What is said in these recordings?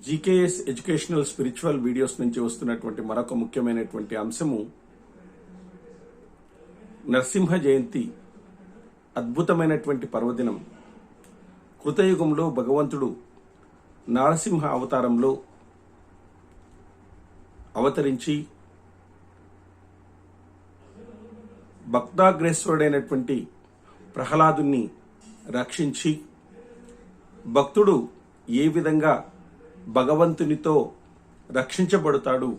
GKS educational spiritual videos నుంచి వస్తున్నటువంటి మరొక ముఖ్యమైనటువంటి అంశము నరసింహ జయంతి అద్భుతమైనటువంటి పర్వదినం. కృతయుగంలో భగవంతుడు నరసింహ అవతారంలో అవతరించి భక్తాగ్రేశ్వరుడైనటువంటి ప్రహ్లాదుని రక్షించి భక్తుడు ఏ విధంగా భగవంతునితో రక్షించబడతాడు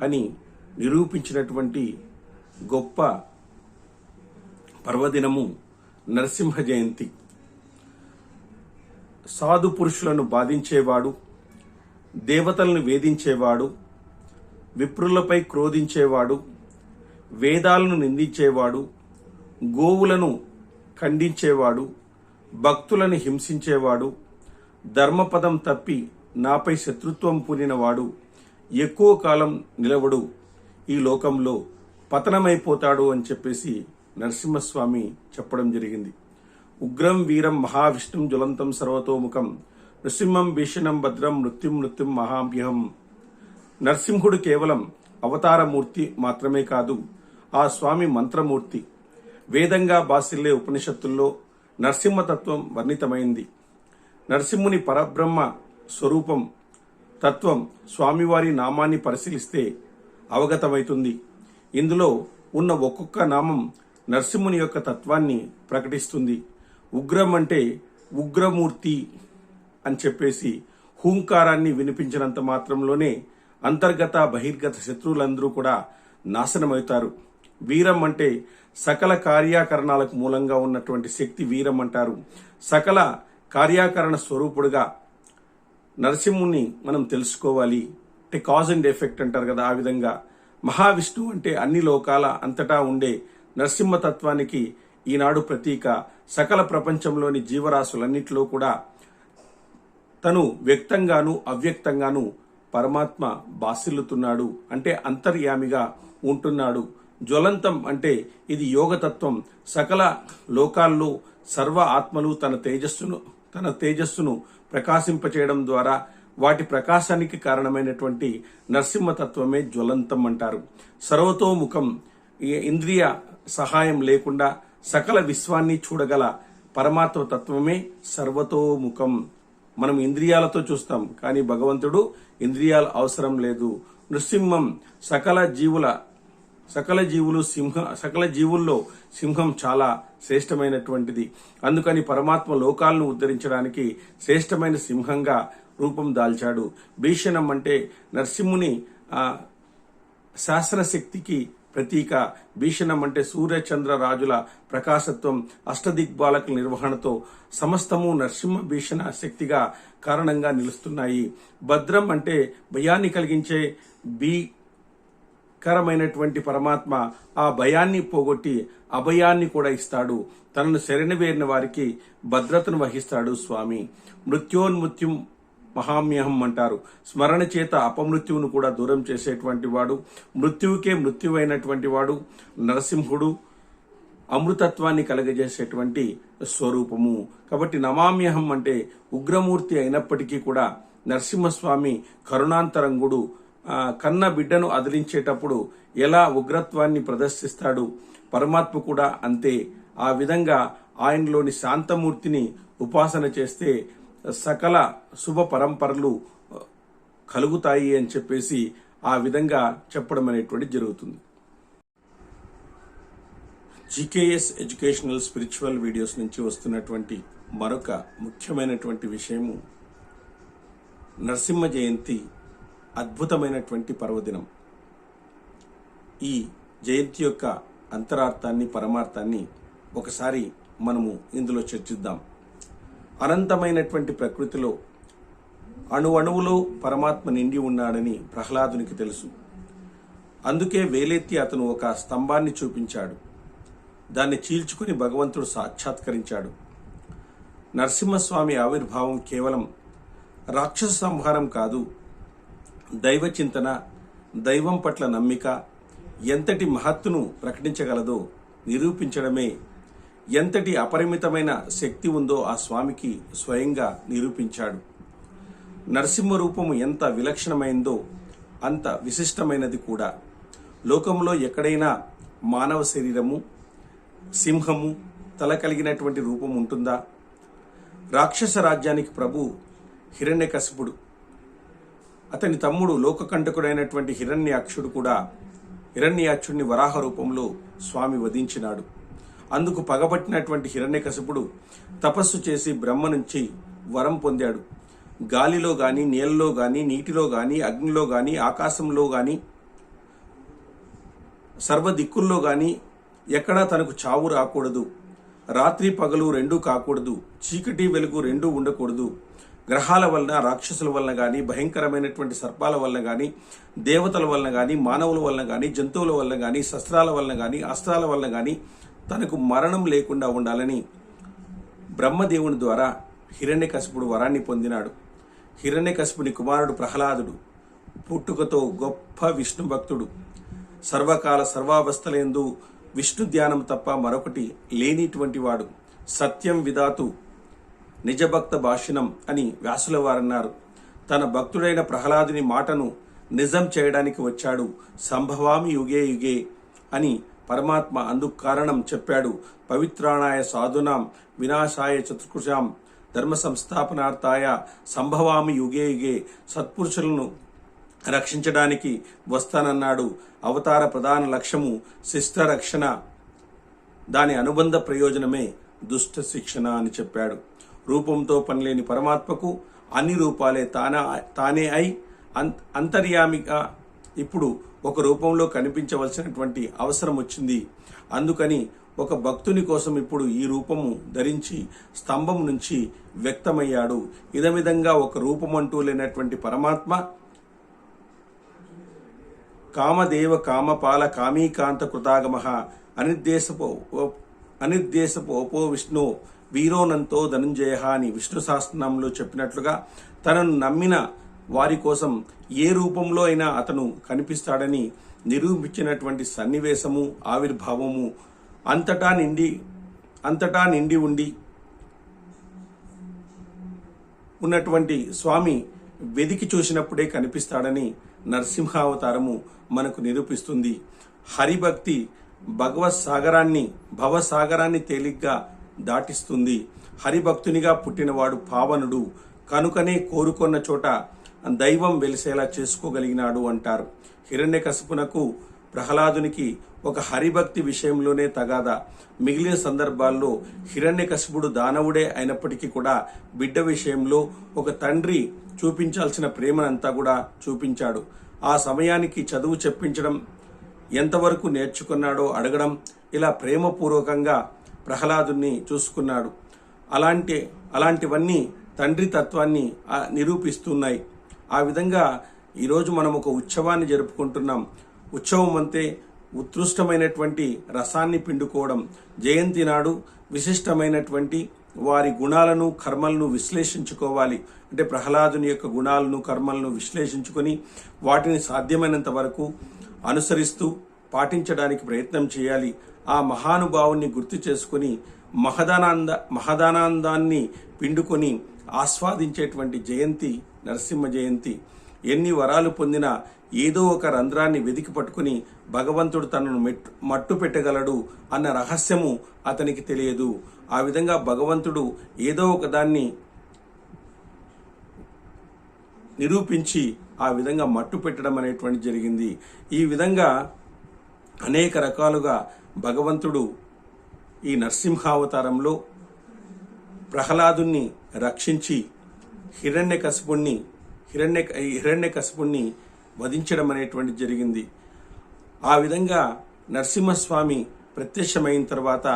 అని నిరూపించినటువంటి గొప్ప పర్వదినము నరసింహ జయంతి. సాధు పురుషులను బాధించేవాడు, దేవతలను వేధించేవాడు, విప్రులపై క్రోధించేవాడు, వేదాలను నిందించేవాడు, గోవులను ఖండించేవాడు, భక్తులను హింసించేవాడు, ధర్మపదం తప్పి నాపై శత్రుత్వం పూనినవాడు ఎక్కువ కాలం నిలవడు, ఈ లోకంలో పతనమైపోతాడు అని చెప్పేసి నరసింహస్వామి చెప్పడం జరిగింది. ఉగ్రం వీరం మహావిష్ణుం జ్వలంతం సర్వతోముఖం నృసింహం భీషణం భద్రం మృత్యుం మహాభ్యహం. నరసింహుడు కేవలం అవతారమూర్తి మాత్రమే కాదు, ఆ స్వామి మంత్రమూర్తి. వేదంగా బాసిల్లే ఉపనిషత్తుల్లో నరసింహతత్వం వర్ణితమైంది. నరసింహుని పరబ్రహ్మ స్వరూపం తత్వం స్వామివారి నామాన్ని పరిశీలిస్తే అవగతమవుతుంది. ఇందులో ఉన్న ఒక్కొక్క నామం నరసింహుని యొక్క తత్వాన్ని ప్రకటిస్తుంది. ఉగ్రం అంటే ఉగ్రమూర్తి అని చెప్పేసి హూంకారాన్ని వినిపించినంత మాత్రంలోనే అంతర్గత బహిర్గత శత్రువులందరూ కూడా నాశనమవుతారు. వీరం అంటే సకల కార్యాకరణాలకు మూలంగా ఉన్నటువంటి శక్తి వీరం అంటారు. సకల కార్యాకరణ స్వరూపుడుగా నరసింహుని మనం తెలుసుకోవాలి. అంటే కాజ్ అండ్ ఎఫెక్ట్ అంటారు కదా, ఆ విధంగా మహావిష్ణు అంటే అన్ని లోకాల అంతటా ఉండే నరసింహతత్వానికి ఈనాడు ప్రతీక. సకల ప్రపంచంలోని జీవరాశులన్నింటిలో కూడా తను వ్యక్తంగాను అవ్యక్తంగాను పరమాత్మ బాసిల్లుతున్నాడు, అంటే అంతర్యామిగా ఉంటున్నాడు. జ్వలంతం అంటే ఇది యోగతత్వం. సకల లోకాల్లో సర్వ ఆత్మలు తన తేజస్సును ప్రకాశింపచేయడం ద్వారా వాటి ప్రకాశానికి కారణమైనటువంటి నరసింహతత్వమే జ్వలంతం అంటారు. సర్వతోముఖం, ఇంద్రియ సహాయం లేకుండా సకల విశ్వాన్ని చూడగల పరమాత్మ తత్వమే సర్వతోముఖం. మనం ఇంద్రియాలతో చూస్తాం, కానీ భగవంతుడు ఇంద్రియాలు అవసరం లేదు. నృసింహం సకల జీవుల్లో సింహం చాలా శ్రేష్టమైనటువంటిది. అందుకని పరమాత్మ లోకాలను ఉద్ధరించడానికి శ్రేష్టమైన సింహంగా రూపం దాల్చాడు. భీషణం అంటే నరసింహుని శాసనశక్తికి ప్రతీక. భీషణం అంటే సూర్యచంద్ర రాజుల ప్రకాశత్వం, అష్టదిగ్బాలకుల నిర్వహణతో సమస్తము నరసింహ భీషణ శక్తిగా కారణంగా నిలుస్తున్నాయి. భద్రం అంటే భయాన్ని కలిగించే కరమైనటువంటి పరమాత్మ ఆ భయాన్ని పోగొట్టి అభయాన్ని కూడా ఇస్తాడు. తనను శరణవేరిన వారికి భద్రతను వహిస్తాడు స్వామి. మృత్యోన్మృత్యుం మహామ్యహం అంటారు. స్మరణ చేత అపమృత్యువును కూడా దూరం చేసేటువంటి వాడు, మృత్యువుకే మృత్యువైనటువంటి వాడు నరసింహుడు. అమృతత్వాన్ని కలగజేసేటువంటి స్వరూపము. కాబట్టి నమామ్యహం అంటే ఉగ్రమూర్తి అయినప్పటికీ కూడా నరసింహస్వామి కరుణాంతరంగుడు. కన్న బిడ్డను అదిలించేటప్పుడు ఎలా ఉగ్రత్వాన్ని ప్రదర్శిస్తాడు, పరమాత్మ కూడా అంతే. ఆ విధంగా ఆయనలోని శాంతమూర్తిని ఉపాసన చేస్తే సకల శుభ పరంపరలు కలుగుతాయి అని చెప్పేసి ఆ విధంగా చెప్పడం అనేటువంటి జరుగుతుంది. జీకేఎస్ ఎడ్యుకేషనల్ స్పిరిచువల్ వీడియోస్ నుంచి వస్తున్నటువంటి మరొక ముఖ్యమైనటువంటి విషయము నరసింహ జయంతి అద్భుతమైనటువంటి పర్వదినం. ఈ జయంతి యొక్క అంతరార్థాన్ని, పరమార్థాన్ని ఒకసారి మనము ఇందులో చర్చిద్దాం. అనంతమైనటువంటి ప్రకృతిలో అణువులో పరమాత్మ నిండి ఉన్నాడని ప్రహ్లాదునికి తెలుసు. అందుకే వేలెత్తి అతను ఒక స్తంభాన్ని చూపించాడు. దాన్ని చీల్చుకుని భగవంతుడు సాక్షాత్కరించాడు. నరసింహస్వామి ఆవిర్భావం కేవలం రాక్షస సంహారం కాదు, దైవ చింతన, దైవం పట్ల నమ్మిక ఎంతటి మహత్తును ప్రకటించగలదో నిరూపించడమే. ఎంతటి అపరిమితమైన శక్తి ఉందో ఆ స్వామికి స్వయంగా నిరూపించాడు. నరసింహ రూపము ఎంత విలక్షణమైందో అంత విశిష్టమైనది కూడా. లోకంలో ఎక్కడైనా మానవ శరీరము, సింహము తల కలిగినటువంటి రూపం ఉంటుందా? రాక్షస రాజ్యానికి ప్రభు హిరణ్యకశిపుడు, అతని తమ్ముడు లోకకంటకుడైనటువంటి హిరణ్యాక్షుడు కూడా హిరణ్యాక్షుడిని వరాహ రూపంలో స్వామి వధించినాడు. అందుకు పగబట్టినటువంటి హిరణ్యకశిపుడు తపస్సు చేసి బ్రహ్మ నుంచి వరం పొందాడు. గాలిలో గాని, నీళ్ళలో గాని, నీటిలో గాని, అగ్నిలో గాని, ఆకాశంలో గాని, సర్వ దిక్కుల్లో గాని ఎక్కడా తనకు చావు రాకూడదు. రాత్రి పగలు రెండూ కాకూడదు. చీకటి వెలుగు రెండూ ఉండకూడదు. గ్రహాల వలన, రాక్షసుల వలన గాని, భయంకరమైనటువంటి సర్పాల వలన గాని, దేవతల వలన గాని, మానవుల వలన గాని, జంతువుల వలన గాని, శస్త్రాల వలన గాని, అస్త్రాల వలన గాని తనకు మరణం లేకుండా ఉండాలని బ్రహ్మదేవుని ద్వారా హిరణ్యకశిపుడు వరాన్ని పొందినాడు. హిరణ్యకశిపుని కుమారుడు ప్రహ్లాదుడు పుట్టుకతో గొప్ప విష్ణు భక్తుడు. సర్వకాల సర్వావస్థలందు విష్ణు ధ్యానం తప్ప మరొకటి లేనిటువంటి వాడు. సత్యం విధాతు నిజభక్త భాషిణం అని వ్యాసుల వారన్నారు. తన భక్తుడైన ప్రహ్లాదుని మాటను నిజం చేయడానికి వచ్చాడు. సంభవామి యుగే యుగే అని పరమాత్మ అందుకు కారణం చెప్పాడు. పవిత్రాణాయ సాధునాం వినాశాయ చతుర్కృషాం ధర్మ సంస్థాపనార్థాయ సంభవామి యుగే యుగే, సత్పురుషులను రక్షించడానికి వస్తానన్నాడు. అవతార ప్రధాన లక్ష్యము శిష్ట రక్షణ, దాని అనుబంధ ప్రయోజనమే దుష్ట శిక్షణ అని చెప్పాడు. రూపంతో పనిలేని పరమాత్మకు అన్ని రూపాలే తానే అయి అంతర్యామిగా ఇప్పుడు ఒక రూపంలో కనిపించవలసినటువంటి అవసరం వచ్చింది. అందుకని ఒక భక్తుని కోసం ఇప్పుడు ఈ రూపము ధరించి స్తంభం నుంచి వ్యక్తమయ్యాడు. ఇదమిదంగా ఒక రూపమంటూ లేనటువంటి పరమాత్మ కామదేవ కామపాల కామీకాంత కృతాగమ అనిర్దేశపోపో విష్ణు వీరోనంతో ధనంజయ అని విష్ణు సహస్రనామంలో చెప్పినట్లుగా తనను నమ్మిన వారి కోసం ఏ రూపంలో అయినా అతను కనిపిస్తాడని నిరూపించినటువంటి సన్నివేశము, ఆవిర్భావము అంతటా నిండి ఉండి ఉన్నటువంటి స్వామి వెదికి చూసినప్పుడే కనిపిస్తాడని నరసింహావతారము మనకు నిరూపిస్తుంది. హరిభక్తి భవసాగరాన్ని తేలిగ్గా దాటిస్తుంది. హరిభక్తునిగా పుట్టినవాడు పావనుడు, కనుకనే కోరుకున్న చోట దైవం వెలిసేలా చేసుకోగలిగినాడు అంటారు. హిరణ్యకశిపునకు ప్రహ్లాదునికి ఒక హరిభక్తి విషయంలోనే తగాదా. మిగిలిన సందర్భాల్లో హిరణ్యకశిపుడు దానవుడే అయినప్పటికీ కూడా బిడ్డ విషయంలో ఒక తండ్రి చూపించాల్సిన ప్రేమనంతా కూడా చూపించాడు. ఆ సమయానికి చదువు చెప్పించడం, ఎంతవరకు నేర్చుకున్నాడో అడగడం, ఇలా ప్రేమపూర్వకంగా ప్రహ్లాదుని చూసుకున్నాడు. అలాంటివన్నీ తండ్రి తత్వాన్ని నిరూపిస్తున్నాయి. ఆ విధంగా ఈరోజు మనం ఒక ఉత్సవాన్ని జరుపుకుంటున్నాం. ఉత్సవం అంతే ఉత్కృష్టమైనటువంటి రసాన్ని పిండుకోవడం. జయంతి నాడు విశిష్టమైనటువంటి వారి గుణాలను, కర్మలను విశ్లేషించుకోవాలి. అంటే ప్రహ్లాదుని యొక్క గుణాలను, కర్మలను విశ్లేషించుకొని వాటిని సాధ్యమైనంత వరకు అనుసరిస్తూ పాటించడానికి ప్రయత్నం చేయాలి. ఆ మహానుభావుని గుర్తు చేసుకుని మహదానందాన్ని పిండుకొని ఆస్వాదించేటువంటి జయంతి నరసింహ జయంతి. ఎన్ని వరాలు పొందినా ఏదో ఒక రంధ్రాన్ని వెదికి పట్టుకుని భగవంతుడు తనను మట్టు పెట్టగలడు అన్న రహస్యము అతనికి తెలియదు. ఆ విధంగా భగవంతుడు ఏదో ఒక దాన్ని నిరూపించి ఆ విధంగా మట్టు పెట్టడం అనేటువంటి జరిగింది. ఈ విధంగా అనేక రకాలుగా భగవంతుడు ఈ నరసింహావతారంలో ప్రహ్లాదుని రక్షించి హిరణ్యకశిపుణ్ణి వధించడం అనేటువంటి జరిగింది. ఆ విధంగా నరసింహస్వామి ప్రత్యక్షమైన తర్వాత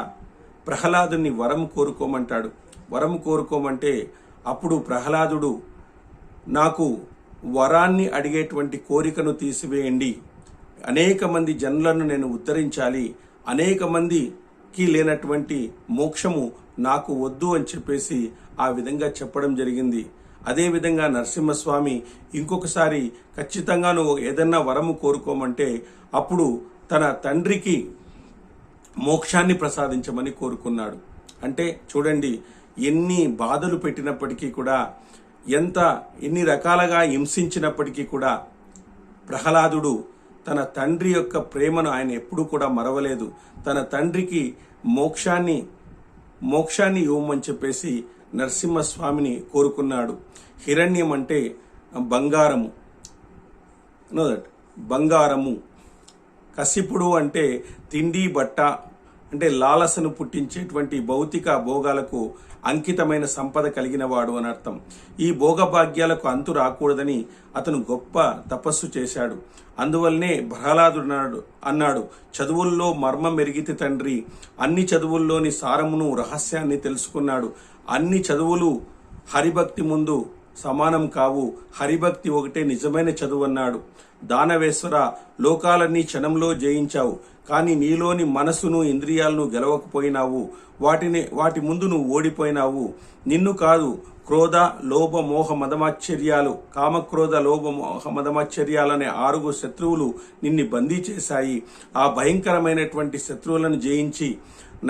ప్రహ్లాదుని వరం కోరుకోమంటాడు. వరం కోరుకోమంటే అప్పుడు ప్రహ్లాదుడు, నాకు వరాన్ని అడిగేటువంటి కోరికను తీసివేయండి, అనేక మంది జనులను నేను ఉద్ధరించాలి, అనేక మందికి లేనటువంటి మోక్షము నాకు వద్దు అని చెప్పేసి ఆ విధంగా చెప్పడం జరిగింది. అదేవిధంగా నరసింహస్వామి ఇంకొకసారి ఖచ్చితంగా నువ్వు ఏదన్నా వరము కోరుకోమంటే అప్పుడు తన తండ్రికి మోక్షాన్ని ప్రసాదించమని కోరుకున్నాడు. అంటే చూడండి, ఎన్ని బాధలు పెట్టినప్పటికీ కూడా ఎన్ని రకాలుగా హింసించినప్పటికీ కూడా ప్రహ్లాదుడు తన తండ్రి యొక్క ప్రేమను ఆయన ఎప్పుడూ కూడా మరవలేదు. తన తండ్రికి మోక్షాన్ని ఇవ్వమని చెప్పేసి నరసింహస్వామిని కోరుకున్నాడు. హిరణ్యం అంటే బంగారము, బంగారము. కసిపుడు అంటే తిండి బట్ట, అంటే లాలసను పుట్టించేటువంటి భౌతిక భోగాలకు అంకితమైన సంపద కలిగిన వాడు అని అర్థం. ఈ భోగభాగ్యాలకు అంతు రాకూడదని అతను గొప్ప తపస్సు చేశాడు. అందువల్లనే ప్రహ్లాదుడు అన్నాడు, చదువుల్లో మర్మం ఎరిగితే తండ్రి, అన్ని చదువుల్లోని సారమును రహస్యాన్ని తెలుసుకున్నాడు. అన్ని చదువులు హరిభక్తి ముందు సమానం కావు, హరిభక్తి ఒకటే నిజమైన చదువు అన్నాడు. దానవేశ్వర, లోకాలన్నీ క్షణంలో జయించావు, కానీ నీలోని మనసును ఇంద్రియాలను గెలవకపోయినావు. వాటి ముందు నువ్వు ఓడిపోయినావు. నిన్ను కాదు, క్రోధ లోభ మోహ మదమాశ్చర్యాలు, కామక్రోధ లోభ మోహ మదమాశ్చర్యాలనే 6 శత్రువులు నిన్ను బందీ చేశాయి. ఆ భయంకరమైనటువంటి శత్రువులను జయించి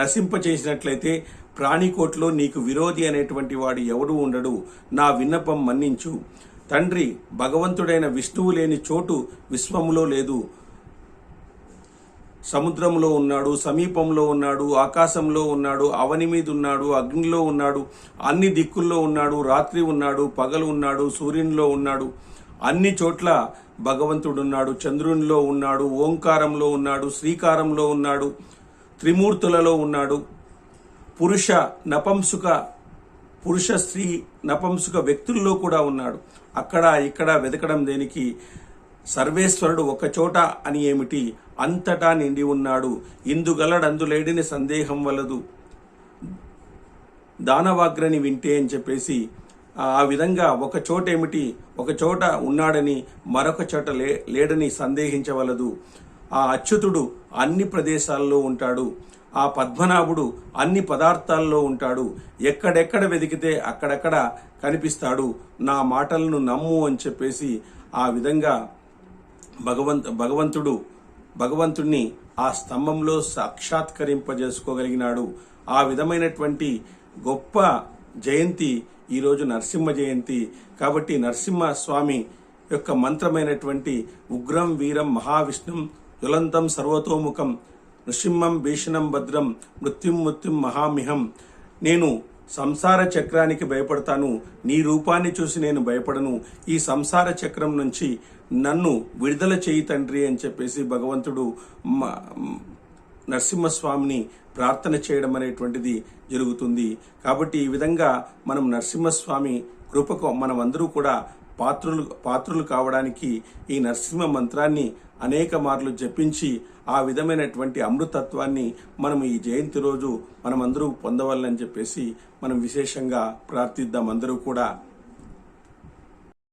నశింపచేసినట్లయితే ప్రాణికోట్లో నీకు విరోధి అనేటువంటి వాడు ఎవడూ ఉండడు. నా విన్నపం మన్నించు. తండ్రి, భగవంతుడైన విష్ణువు లేని చోటు విశ్వములో లేదు. సముద్రంలో ఉన్నాడు, సమీపంలో ఉన్నాడు, ఆకాశంలో ఉన్నాడు, అవని మీద ఉన్నాడు, అగ్నిలో ఉన్నాడు, అన్ని దిక్కుల్లో ఉన్నాడు, రాత్రి ఉన్నాడు, పగలు ఉన్నాడు, సూర్యునిలో ఉన్నాడు, అన్ని చోట్ల భగవంతుడున్నాడు. చంద్రునిలో ఉన్నాడు, ఓంకారంలో ఉన్నాడు, శ్రీకారంలో ఉన్నాడు, త్రిమూర్తులలో ఉన్నాడు. పురుష స్త్రీ నపంసుక వ్యక్తుల్లో కూడా ఉన్నాడు. అక్కడ ఇక్కడ వెతకడం దేనికి? సర్వేశ్వరుడు ఒక చోట అని ఏమిటి? అంతటా నిండి ఉన్నాడు. ఇందుగలడందులేడిని సందేహం వలదు, దానవాగ్రని వింటే అని చెప్పేసి ఆ విధంగా ఒక చోట ఏమిటి, ఒక చోట ఉన్నాడని మరొక చోట లేడని సందేహించవలదు. ఆ అచ్యుతుడు అన్ని ప్రదేశాల్లో ఉంటాడు. ఆ పద్మనాభుడు అన్ని పదార్థాల్లో ఉంటాడు. ఎక్కడెక్కడ వెతికితే అక్కడక్కడ కనిపిస్తాడు. నా మాటలను నమ్ము అని చెప్పేసి ఆ విధంగా భగవంతుణ్ణి ఆ స్తంభంలో సాక్షాత్కరింపజేసుకోగలిగినాడు. ఆ విధమైనటువంటి గొప్ప జయంతి ఈరోజు నరసింహ జయంతి. కాబట్టి నరసింహస్వామి యొక్క మంత్రమైనటువంటి ఉగ్రం వీరం మహావిష్ణుం జ్వలంతం సర్వతోముఖం నృసింహం భీషణం భద్రం మృత్యుం మహామిహం. నేను సంసార చక్రానికి భయపడతాను, నీ రూపాన్ని చూసి నేను భయపడను. ఈ సంసార చక్రం నుంచి నన్ను విడుదల చేయి తండ్రి అని చెప్పేసి భగవంతుడు నరసింహస్వామిని ప్రార్థన చేయడం అనేటువంటిది జరుగుతుంది. కాబట్టి ఈ విధంగా మనం నరసింహస్వామి కృపకు మనమందరూ కూడా పాత్రులు కావడానికి ఈ నరసింహ మంత్రాన్ని అనేక మార్లు జపించి ఆ విధమైనటువంటి అమృతత్వాన్ని మనం ఈ జయంతి రోజు మనమందరూ పొందవాలని చెప్పేసి మనం విశేషంగా ప్రార్థిద్దాం అందరూ కూడా.